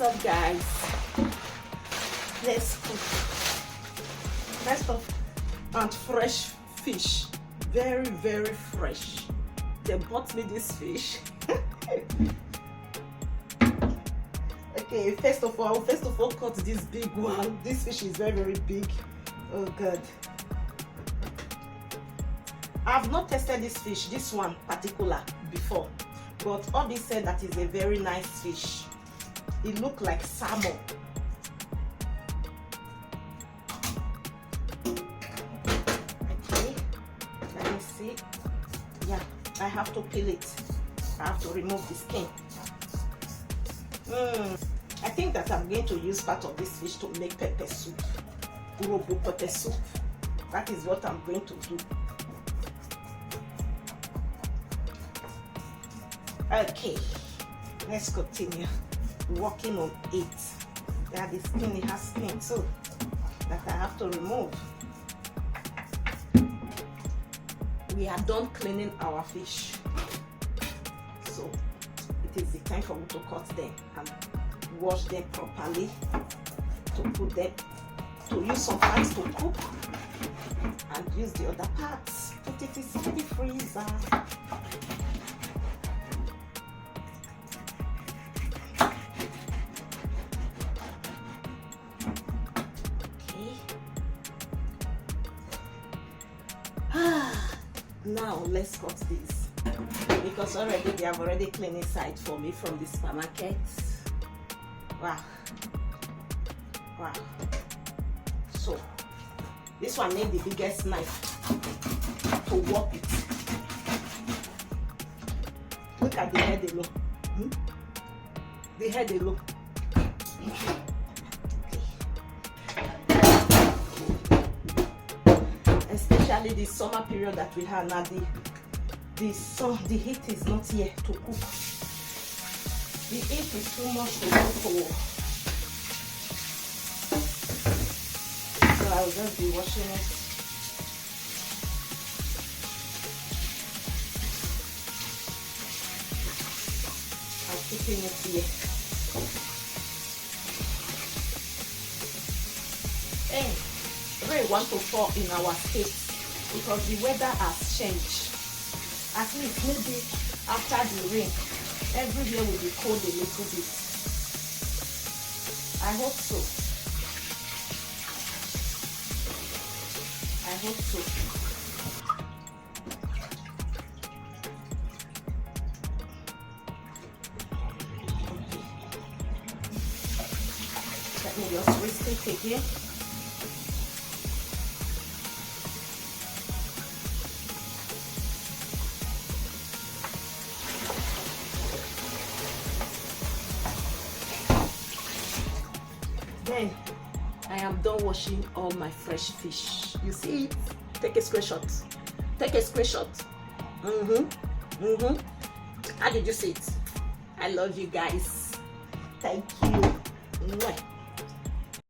up, guys? Let's cook. First of and fresh fish, very fresh. They bought me this fish. Okay, first of all cut this big one. This fish is very big. Oh god, I've not tested this fish, this one particular, before, but Obi said that is a very nice fish. It looked like salmon. Okay, let me see. Yeah, I have to peel it. I have to remove the skin. I think that I'm going to use part of this fish to make pepper soup. Urobo pepper soup. That is what I'm going to do. Okay, let's continue working on it. Yeah, the skin, it has skin too that I have to remove. We are done cleaning our fish, so it is the time for me to cut them and wash them properly, to put them, to use some parts to cook and use the other parts, put it inside the freezer. Now let's cut this, because already they have already cleaned inside for me from the supermarket. Wow. So this one needs the biggest knife to work it. Look at the head alone. The head alone. Especially the summer period that we have now, the heat is not here to cook. The heat is too much to cook for. So I'll just be washing it. I'm keeping it here. Hey. Rain want to fall in our state because the weather has changed. At least maybe after the rain, everywhere will be cold a little bit. I hope so. I hope so. Let me just whisk it again. Then I am done washing all my fresh fish. You see it? Take a screenshot. Take a screenshot. How did you see it? I love you guys. Thank you. Mwah.